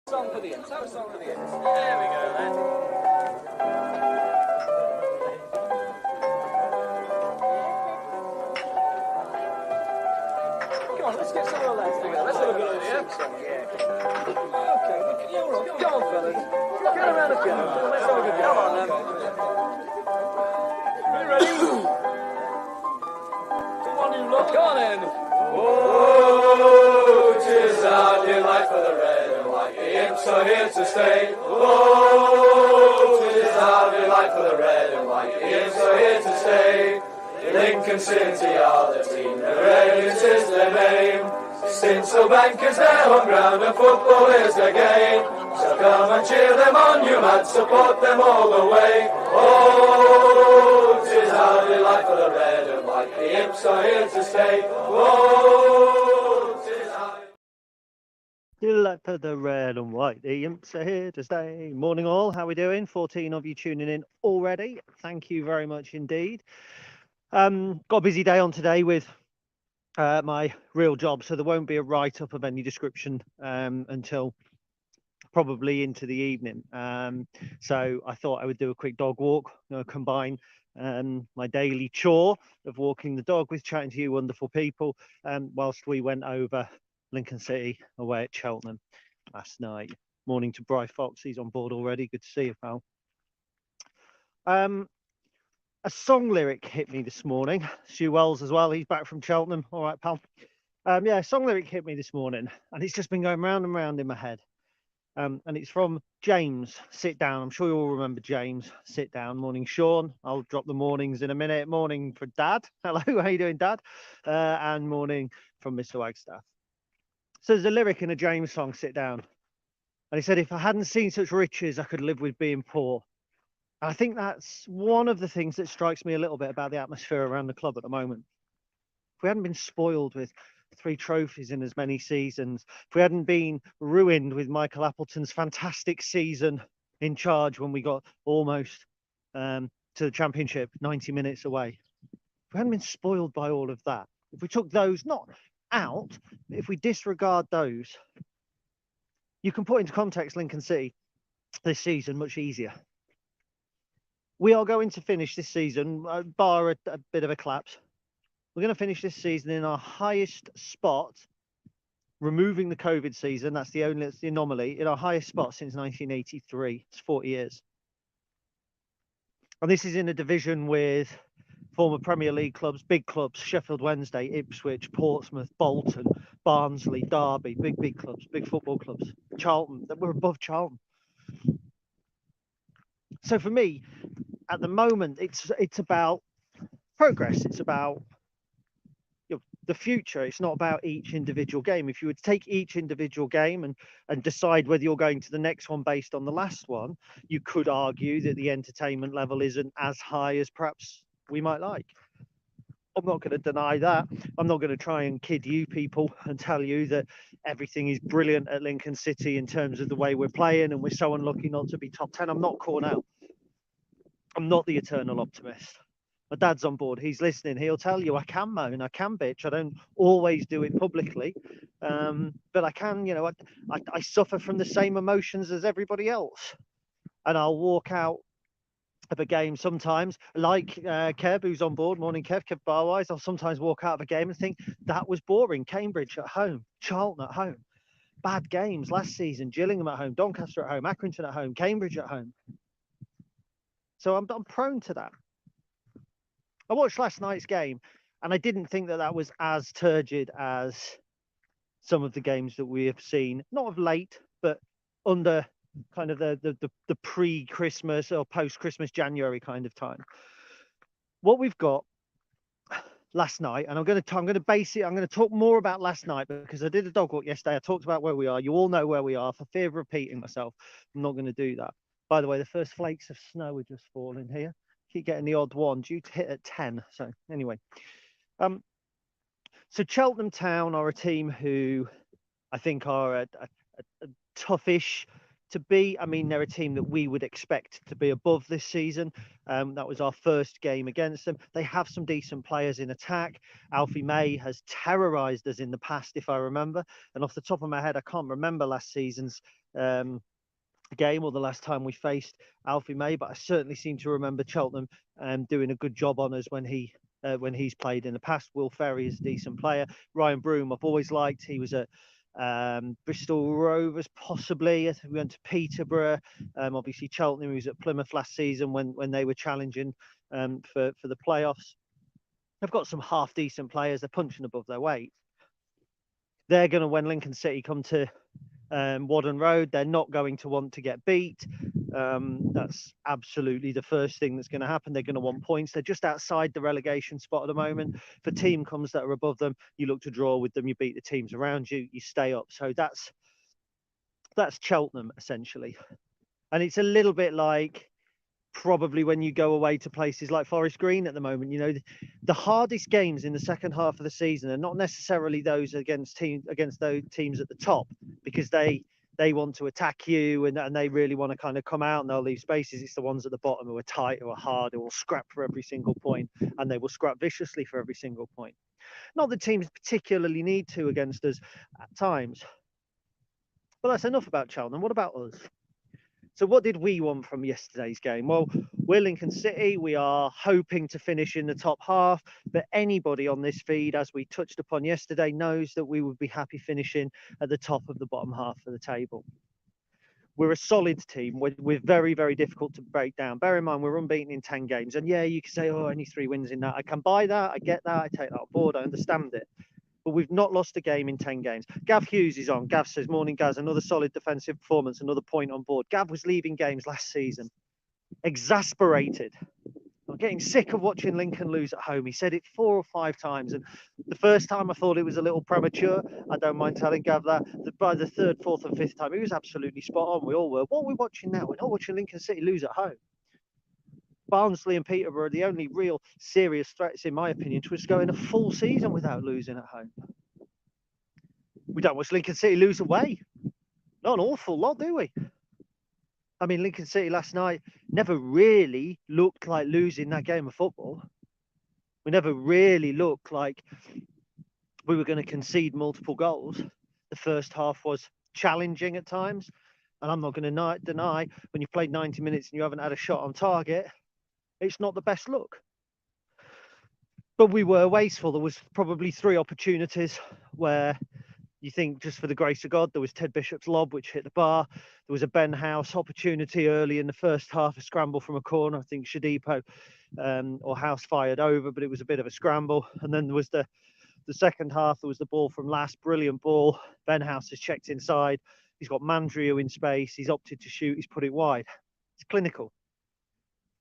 Song for the end. Have a song for the end. There we go then. Come on, let's get some of the lads together. Let's have a good idea. Okay, yeah, all right. Come on, fellas. Get around the piano. Let's have a good go. Come on, then. Are you ready? Come on, you lot. Go on, then. Oh, 'tis our delight for the red and white. The imps are here to stay. Oh, 'tis our delight for the red and white. The imps are here to stay. Lincoln City are the team, the Radiants is their name. Stinsel Bank is their home ground and football is their game. So come and cheer them on, you mad, support them all the way. Oh, 'tis our delight for the red and white. The imps are here to stay. Oh, 'tis our Delight for the red and white. The imps are here to stay. Morning all, how are we doing? 14 of you tuning in already. Thank you very much indeed. Got a busy day on today with my real job, so there won't be a write-up of any description until probably into the evening. So I thought I would do a quick dog walk, combine my daily chore of walking the dog with chatting to you wonderful people whilst we went over Lincoln City away at Cheltenham last night. Morning to Bry Fox, he's on board already. Good to see you, pal. A song lyric hit me this morning. Stu Wells as well, he's back from Cheltenham. All right, pal. Yeah, a song lyric hit me this morning, and it's just been going round and round in my head. And it's from James, Sit Down. I'm sure you all remember James, Sit Down. Morning, Sean. I'll drop the mornings in a minute. Morning for Dad. Hello, how you doing, Dad? And morning from Mr. Wagstaff. So there's a lyric in a James song, Sit Down. And he said, if I hadn't seen such riches, I could live with being poor. And I think that's one of the things that strikes me a little bit about the atmosphere around the club at the moment. If we hadn't been spoiled with 3 trophies in as many seasons, if we hadn't been ruined with Michael Appleton's fantastic season in charge when we got almost to the Championship 90 minutes away, if we hadn't been spoiled by all of that, if we took those not out, if we disregard those, you can put into context Lincoln City this season much easier. We are going to finish this season, bar a bit of a collapse. We're going to finish this season in our highest spot, removing the COVID season. That's the anomaly, in our highest spot since 1983. It's 40 years. And this is in a division with former Premier League clubs, big clubs, Sheffield Wednesday, Ipswich, Portsmouth, Bolton, Barnsley, Derby, big clubs, big football clubs. Charlton, we're above Charlton. So for me, at the moment, it's about progress. It's about the future. It's not about each individual game. If you would take each individual game and decide whether you're going to the next one based on the last one, you could argue that the entertainment level isn't as high as perhaps we might like. I'm not going to deny that. I'm not going to try and kid you people and tell you that everything is brilliant at Lincoln City in terms of the way we're playing and we're so unlucky not to be top 10. I'm not Cornell. I'm not the eternal optimist. My dad's on board. He's listening. He'll tell you I can moan, I can bitch. I don't always do it publicly, but I can. I suffer from the same emotions as everybody else, and I'll walk out of a game sometimes, like Kev, who's on board. Morning, Kev Barwise. I'll sometimes walk out of a game and think that was boring. Cambridge at home, Charlton at home, bad games last season. Gillingham at home, Doncaster at home, Accrington at home, Cambridge at home. So I'm prone to that. I watched last night's game and I didn't think that was as turgid as some of the games that we have seen, not of late, but under kind of the pre-Christmas or post-Christmas January kind of time. What we've got last night, and I'm going to talk more about last night because I did a dog walk yesterday. I talked about where we are. You all know where we are. For fear of repeating myself, I'm not going to do that. By the way, the first flakes of snow are just falling here. Keep getting the odd one, due to hit at 10. So anyway, so Cheltenham Town are a team who I think are a toughish to be, I mean, they're a team that we would expect to be above this season. That was our first game against them. They have some decent players in attack. Alfie May has terrorised us in the past, if I remember. And off the top of my head, I can't remember last season's game or the last time we faced Alfie May, but I certainly seem to remember Cheltenham doing a good job on us when he's played in the past. Will Ferry is a decent player. Ryan Broom, I've always liked. He was at Bristol Rovers, possibly. I think we went to Peterborough. Obviously, Cheltenham, who was at Plymouth last season when they were challenging for the playoffs. They've got some half decent players. They're punching above their weight. They're going to, when Lincoln City come to Whaddon Road, they're not going to want to get beat. That's absolutely the first thing that's going to happen. They're going to want points. They're just outside the relegation spot at the moment. If a team comes that are above them, you look to draw with them, you beat the teams around you, you stay up. So that's Cheltenham essentially. And it's a little bit like probably when you go away to places like Forest Green at the moment. You know, the hardest games in the second half of the season are not necessarily those against those teams at the top, because they want to attack you and they really want to kind of come out and they'll leave spaces. It's the ones at the bottom who are tight, who are hard, who will scrap for every single point, and they will scrap viciously for every single point. Not that teams particularly need to against us at times. But that's enough about Cheltenham. What about us? So what did we want from yesterday's game? Well, we're Lincoln City. We are hoping to finish in the top half, but anybody on this feed, as we touched upon yesterday, knows that we would be happy finishing at the top of the bottom half of the table. We're a solid team. We're very, very difficult to break down. Bear in mind, we're unbeaten in 10 games. And yeah, you can say, oh, only 3 wins in that. I can buy that. I get that. I take that on board. I understand it. But we've not lost a game in 10 games. Gav Hughes is on. Gav says, morning, Gaz. Another solid defensive performance, another point on board. Gav was leaving games last season, exasperated. I'm getting sick of watching Lincoln lose at home. He said it 4 or 5 times. And the first time I thought it was a little premature. I don't mind telling Gav that. By the 3rd, 4th and 5th time, he was absolutely spot on. We all were. What are we watching now? We're not watching Lincoln City lose at home. Barnsley and Peterborough are the only real serious threats, in my opinion, to us going a full season without losing at home. We don't watch Lincoln City lose away. Not an awful lot, do we? I mean, Lincoln City last night never really looked like losing that game of football. We never really looked like we were going to concede multiple goals. The first half was challenging at times. And I'm not going to deny, when you've played 90 minutes and you haven't had a shot on target, it's not the best look. But we were wasteful. There was probably 3 opportunities where you think, just for the grace of God, there was Ted Bishop's lob, which hit the bar. There was a Ben House opportunity early in the first half, a scramble from a corner. I think Shadipo or House fired over, but it was a bit of a scramble. And then there was the second half, there was the ball from Last, brilliant ball. Ben House has checked inside. He's got Mandrieu in space. He's opted to shoot. He's put it wide. It's clinical.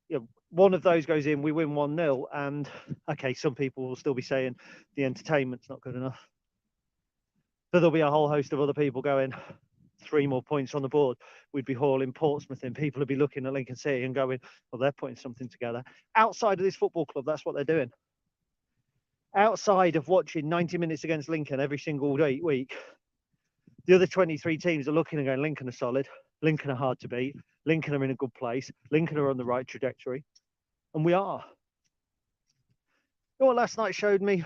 You know, one of those goes in, we win 1-0. And okay, some people will still be saying the entertainment's not good enough. But there'll be a whole host of other people going, 3 more points on the board. We'd be hauling Portsmouth in. People would be looking at Lincoln City and going, well, they're putting something together. Outside of this football club, that's what they're doing. Outside of watching 90 minutes against Lincoln every single week, the other 23 teams are looking and going, Lincoln are solid. Lincoln are hard to beat. Lincoln are in a good place. Lincoln are on the right trajectory. And we are. You know what last night showed me?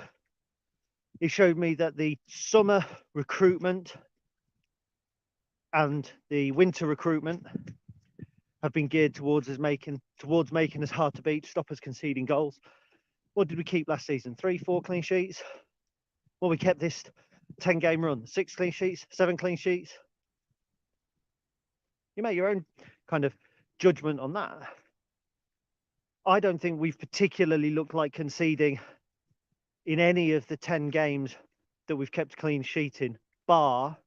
It showed me that the summer recruitment and the winter recruitment have been geared towards making us hard to beat, stop us conceding goals. What did we keep last season? 3, 4 clean sheets? Well, we kept this 10-game run. 6 clean sheets, 7 clean sheets. You make your own kind of judgment on that. I don't think we've particularly looked like conceding in any of the 10 games that we've kept clean sheet in, bar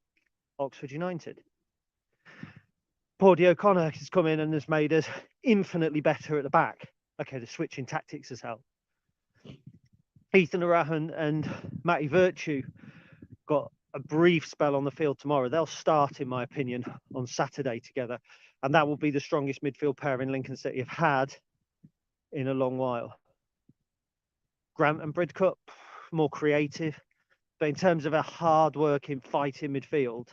Oxford United. Pordy O'Connor has come in and has made us infinitely better at the back. Okay, the switching tactics has helped. Ethan Arahan and Matty Virtue got a brief spell on the field tomorrow. They'll start, in my opinion, on Saturday together. And that will be the strongest midfield pair in Lincoln City have had in a long while. Grant and Bridcut, more creative. But in terms of a hard-working, fighting midfield,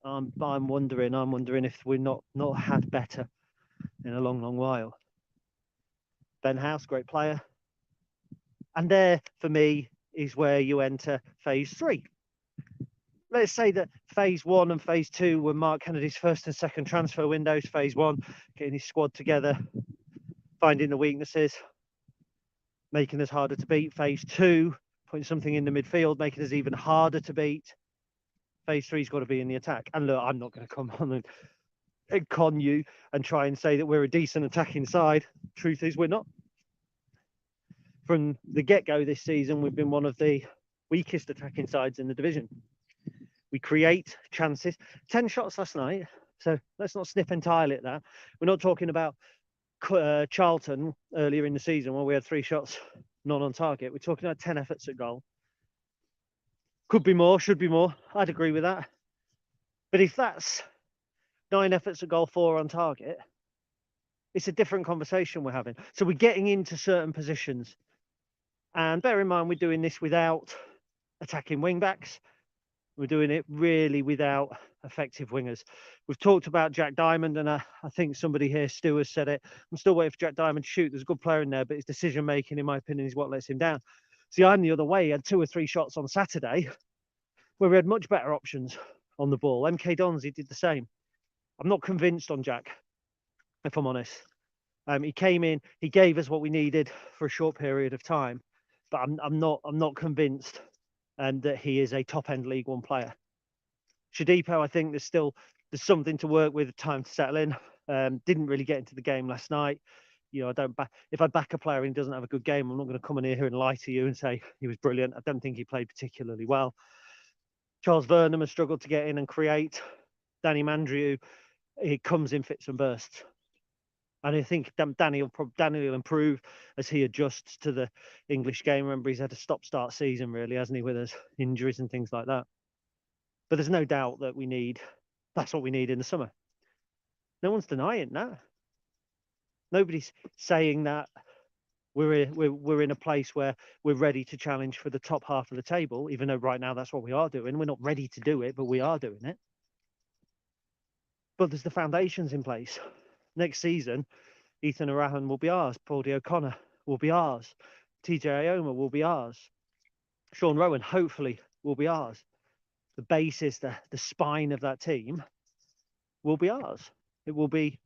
I'm wondering if we're not had better in a long while. Ben House, great player. And there, for me, is where you enter phase 3. Let's say that phase 1 and phase 2 were Mark Kennedy's first and second transfer windows. Phase 1, getting his squad together, finding the weaknesses, making us harder to beat. Phase 2, putting something in the midfield, making us even harder to beat. Phase 3's got to be in the attack. And look, I'm not going to come on and con you and try and say that we're a decent attacking side. Truth is, we're not. From the get-go this season, we've been one of the weakest attacking sides in the division. We create chances. 10 shots last night, so let's not snip entirely at that. We're not talking about Charlton earlier in the season where we had 3 shots not on target. We're talking about 10 efforts at goal. Could be more, should be more. I'd agree with that. But if that's 9 efforts at goal, 4 on target, it's a different conversation we're having. So we're getting into certain positions. And bear in mind, we're doing this without attacking wing backs. We're doing it really without effective wingers. We've talked about Jack Diamond, and I think somebody here, Stu, has said it. I'm still waiting for Jack Diamond to shoot. There's a good player in there, but his decision making, in my opinion, is what lets him down. See, I'm the other way. He had 2 or 3 shots on Saturday where we had much better options on the ball. MK Dons, he did the same. I'm not convinced on Jack, if I'm honest. He came in, he gave us what we needed for a short period of time, but I'm not convinced that he is a top end League One player. Shadipo, I think there's something to work with, time to settle in. Didn't really get into the game last night. You know, if I back a player and he doesn't have a good game, I'm not going to come in here and lie to you and say he was brilliant. I don't think he played particularly well. Charles Vernham has struggled to get in and create. Danny Mandrew, he comes in fits and bursts. And I think Danny will improve as he adjusts to the English game. Remember, he's had a stop-start season, really, hasn't he, with his injuries and things like that. But there's no doubt that that's what we need in the summer. No one's denying that. Nobody's saying that we're in a place where we're ready to challenge for the top half of the table, even though right now that's what we are doing. We're not ready to do it, but we are doing it. But there's the foundations in place. Next season, Ethan Arahan will be ours. Paudie O'Connor will be ours. TJ Ioma will be ours. Sean Rowan, hopefully, will be ours. The basis, the spine of that team will be ours. It will be,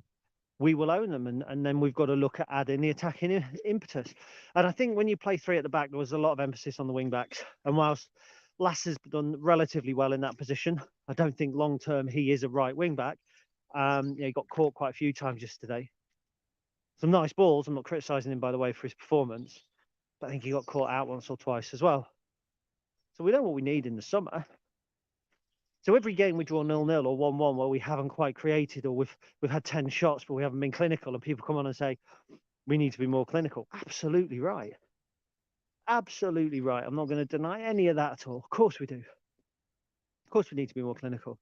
we will own them. And then we've got to look at adding the attacking impetus. And I think when you play 3 at the back, there was a lot of emphasis on the wing backs. And whilst Lass has done relatively well in that position, I don't think long term he is a right wing back. He got caught quite a few times yesterday. Some nice balls. I'm not criticising him, by the way, for his performance, but I think he got caught out once or twice as well. So we know what we need in the summer. So every game we draw 0-0 or 1-1 where we haven't quite created, or we've had 10 shots but we haven't been clinical, and people come on and say we need to be more clinical. Absolutely right. Absolutely right. I'm not going to deny any of that at all. Of course we do. Of course we need to be more clinical.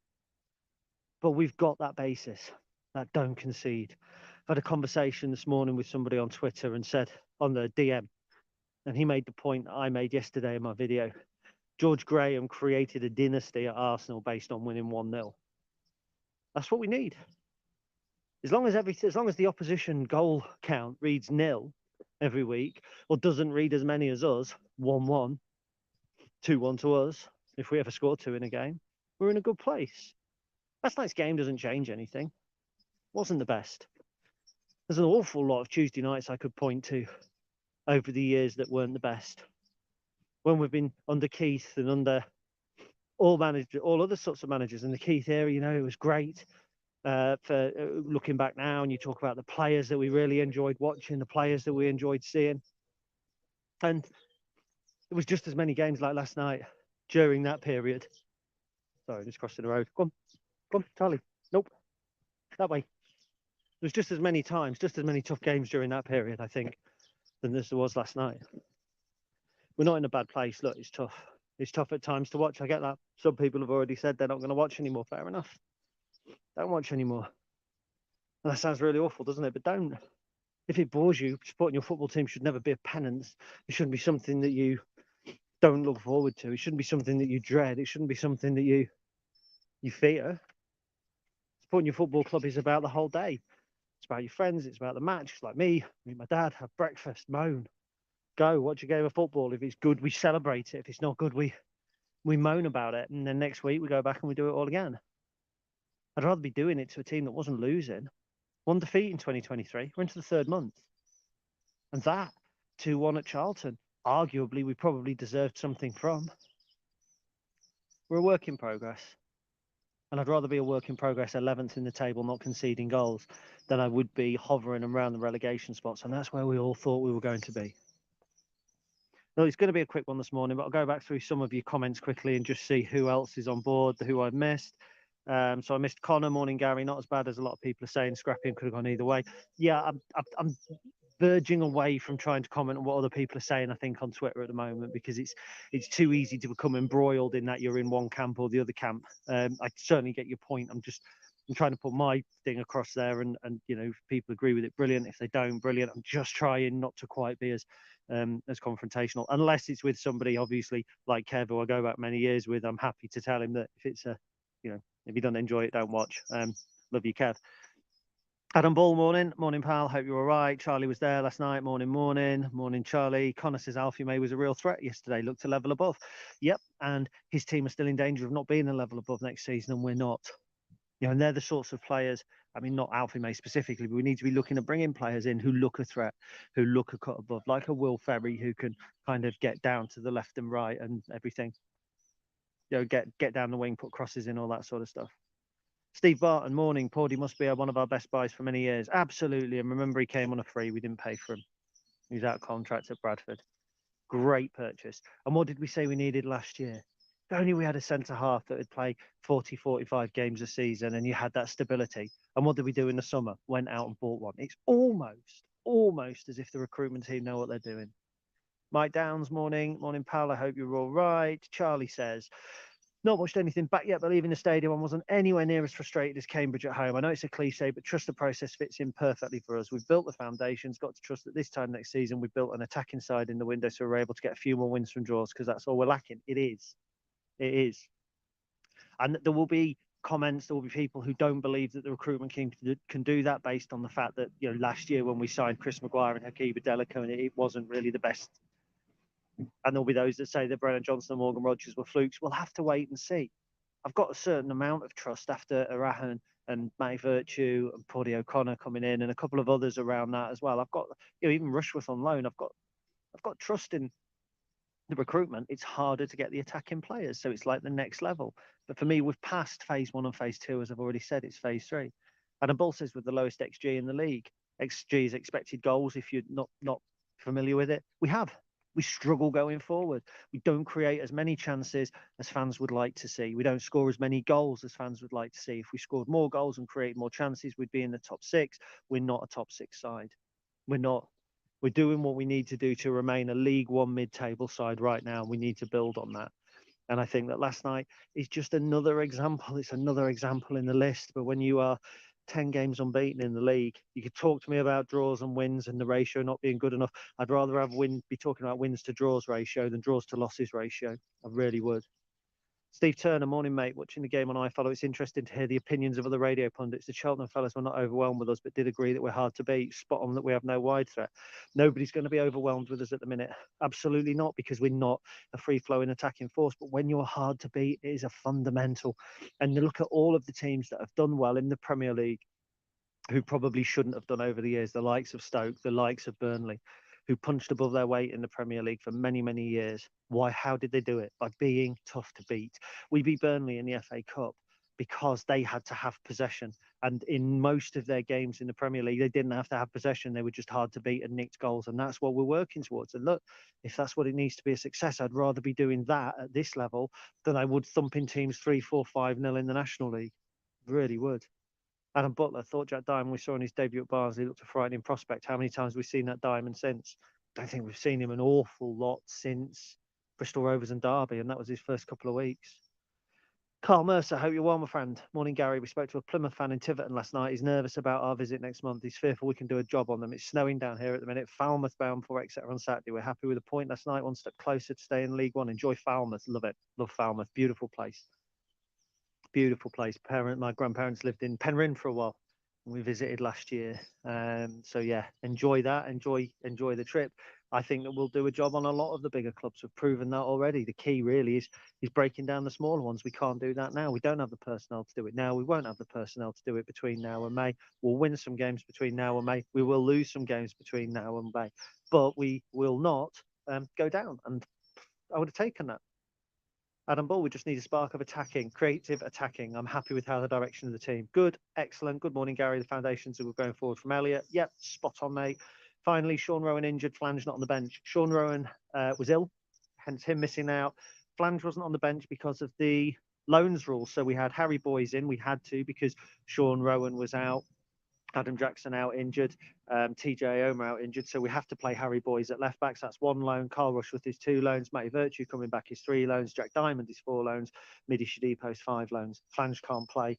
But we've got that basis, that don't concede. I had a conversation this morning with somebody on Twitter and said, on the DM, and he made the point I made yesterday in my video. George Graham created a dynasty at Arsenal based on winning 1-0. That's what we need. As long as the opposition goal count reads 0 every week, or doesn't read as many as us, 1-1, 2-1 to us, if we ever score 2 in a game, we're in a good place. Last night's game doesn't change anything. Wasn't the best. There's an awful lot of Tuesday nights I could point to over the years that weren't the best. When we've been under Keith and under all other sorts of managers, in the Keith era, it was great. For looking back now, and you talk about the players that we really enjoyed watching, the players that we enjoyed seeing, and it was just as many games like last night during that period. Sorry, just crossing the road. Come on, Charlie. Nope, that way. There was just as many times, just as many tough games during that period, I think, than there was last night. We're not in a bad place. Look, it's tough. It's tough at times to watch. I get that. Some people have already said they're not going to watch anymore. Fair enough. Don't watch anymore. And that sounds really awful, doesn't it? But don't. If it bores you, supporting your football team should never be a penance. It shouldn't be something that you don't look forward to. It shouldn't be something that you dread. It shouldn't be something that you fear. supporting your football club is about the whole day. It's about your friends. It's about the match. It's like me, meet my dad, have breakfast, moan, go watch a game of football. If it's good, we celebrate it. If it's not good, we moan about it. And then next week we go back and we do it all again. I'd rather be doing it to a team that wasn't losing. One defeat in 2023. We're into the third month. And that 2-1 at Charlton. Arguably, we probably deserved something from. We're a work in progress. And I'd rather be a work in progress 11th in the table, not conceding goals, than I would be hovering around the relegation spots. And that's where we all thought we were going to be. No, it's going to be a quick one this morning, but I'll go back through some of your comments quickly and just see who else is on board, who I've missed. So I missed Connor. Morning, Gary. Not as bad as a lot of people are saying. Scrappy could have gone either way. Yeah, I'm verging away from trying to comment on what other people are saying, I think, on Twitter at the moment, because it's too easy to become embroiled in that you're in one camp or the other camp. I certainly get your point. I'm trying to put my thing across there, and you know, if people agree with it, brilliant. If they don't, brilliant. I'm just trying not to quite be as confrontational, unless it's with somebody obviously like Kev, who I go back many years with. I'm happy to tell him that if it's if you don't enjoy it, don't watch. Love you, Kev. Adam Ball, morning, pal. Hope you're all right. Charlie was there last night. Morning, Charlie. Connor says Alfie May was a real threat yesterday. Looked a level above. Yep, and his team are still in danger of not being a level above next season, and we're not. You know, and they're the sorts of players. I mean, not Alfie May specifically, but we need to be looking at bringing players in who look a threat, who look a cut above, like a Will Ferry, who can kind of get down to the left and right and everything. You know, get down the wing, put crosses in, all that sort of stuff. Steve Barton, morning. Paudy must be one of our best buys for many years. Absolutely. And remember, he came on a free. We didn't pay for him. He was out of contract at Bradford. Great purchase. And what did we say we needed last year? If only we had a centre half that would play 40, 45 games a season and you had that stability. And what did we do in the summer? Went out and bought one. It's almost as if the recruitment team know what they're doing. Mike Downs, morning, pal. I hope you're all right. Charlie says, not watched anything back yet, but leaving the stadium, I wasn't anywhere near as frustrated as Cambridge at home. I know it's a cliche, but trust the process fits in perfectly for us. We've built the foundations, got to trust that this time next season we've built an attacking side in the window, so we're able to get a few more wins from draws, because that's all we're lacking. It is. And there will be comments, there will be people who don't believe that the recruitment team can do that, based on the fact that, you know, last year when we signed Chris Maguire and Hakeem Adelakun, it wasn't really the best. And there'll be those that say that Brennan Johnson and Morgan Rogers were flukes. We'll have to wait and see. I've got a certain amount of trust after Arahan and Matty Virtue and Paddy O'Connor coming in, and a couple of others around that as well. I've got, you know, even Rushworth on loan. I've got trust in the recruitment. It's harder to get the attacking players, so it's like the next level. But for me, we've passed phase 1 and phase 2, as I've already said. It's phase 3. And Bull says with the lowest XG in the league. XG is expected goals. If you're not familiar with it, we struggle going forward. We don't create as many chances as fans would like to see. We don't score as many goals as fans would like to see. If we scored more goals and created more chances, we'd be in the top 6. We're not a top 6 side. We're not. We're doing what we need to do to remain a League One mid-table side right now. We need to build on that. And I think that last night is just another example. It's another example in the list. But when you are 10 games unbeaten in the league, you could talk to me about draws and wins and the ratio not being good enough. I'd rather be talking about wins to draws ratio than draws to losses ratio. I really would. Steve Turner, morning, mate. Watching the game on iFollow, it's interesting to hear the opinions of other radio pundits. The Cheltenham fellas were not overwhelmed with us, but did agree that we're hard to beat. Spot on that we have no wide threat. Nobody's going to be overwhelmed with us at the minute. Absolutely not, because we're not a free-flowing attacking force. But when you're hard to beat, it is a fundamental. And look at all of the teams that have done well in the Premier League, who probably shouldn't have done over the years, the likes of Stoke, the likes of Burnley, who punched above their weight in the Premier League for many, many years. Why? How did they do it? By being tough to beat. We beat Burnley in the FA Cup because they had to have possession. And in most of their games in the Premier League, they didn't have to have possession. They were just hard to beat and nicked goals. And that's what we're working towards. And look, if that's what it needs to be a success, I'd rather be doing that at this level than I would thumping teams 3-4-5-0 in the National League. Really would. Adam Butler thought Jack Diamond we saw in his debut at Barnsley looked a frightening prospect. How many times have we seen that Diamond since? Don't think we've seen him an awful lot since Bristol Rovers and Derby, and that was his first couple of weeks. Carl Mercer, hope you're well, my friend. Morning, Gary. We spoke to a Plymouth fan in Tiverton last night. He's nervous about our visit next month. He's fearful we can do a job on them. It's snowing down here at the minute. Falmouth bound for Exeter on Saturday. We're happy with a point last night, one step closer to stay in League One. Enjoy Falmouth. Love it. Love Falmouth. Beautiful place. beautiful place. My grandparents lived in Penryn for a while, and we visited last year. So yeah, enjoy that. Enjoy the trip. I think that we'll do a job on a lot of the bigger clubs. We've proven that already. The key really is breaking down the smaller ones. We can't do that now. We don't have the personnel to do it now. We won't have the personnel to do it between now and May. We'll win some games between now and May. We will lose some games between now and May, but we will not go down. And I would have taken that. Adam Ball, we just need a spark of creative attacking. I'm happy with how the direction of the team. Good, excellent. Good morning, Gary. The foundations that we're going forward from Elliot. Yep, spot on, mate. Finally, Sean Rowan injured, Flange not on the bench. Sean Rowan was ill, hence him missing out. Flange wasn't on the bench because of the loans rule. So we had Harry Boys in. We had to because Sean Rowan was out. Adam Jackson out injured, TJ Ioma out injured, so we have to play Harry Boys at left backs. That's 1 loan. Carl Rushworth is 2 loans. Matty Virtue coming back is 3 loans. Jack Diamond is 4 loans. Midi Shadipo is 5 loans. Flange can't play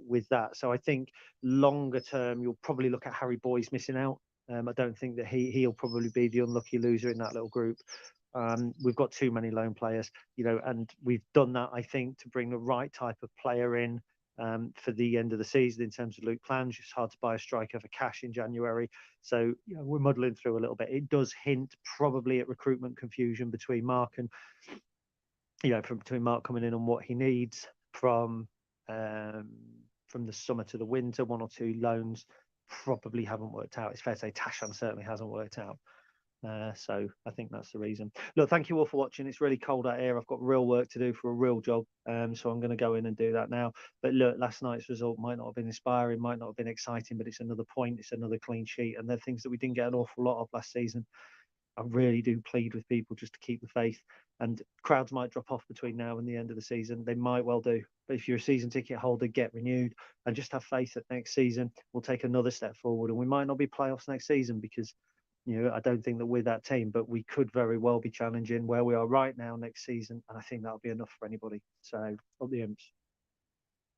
with that. So I think longer term, you'll probably look at Harry Boys missing out. I don't think that he'll probably be the unlucky loser in that little group. We've got too many loan players, and we've done that, I think, to bring the right type of player in. For the end of the season in terms of Luke Flange. It's hard to buy a striker for cash in January. So we're muddling through a little bit. It does hint probably at recruitment confusion between Mark and, between Mark coming in on what he needs from the summer to the winter. 1 or 2 loans probably haven't worked out. It's fair to say Tashan certainly hasn't worked out. So I think that's the reason. Look, thank you all for watching. It's really cold out here. I've got real work to do for a real job. So I'm going to go in and do that now. But look, last night's result might not have been inspiring, might not have been exciting, but it's another point. It's another clean sheet. And they're things that we didn't get an awful lot of last season. I really do plead with people just to keep the faith. And crowds might drop off between now and the end of the season. They might well do. But if you're a season ticket holder, get renewed and just have faith that next season we'll take another step forward. And we might not be playoffs next season because I don't think that we're that team, but we could very well be challenging where we are right now next season. And I think that'll be enough for anybody. So up the Imps.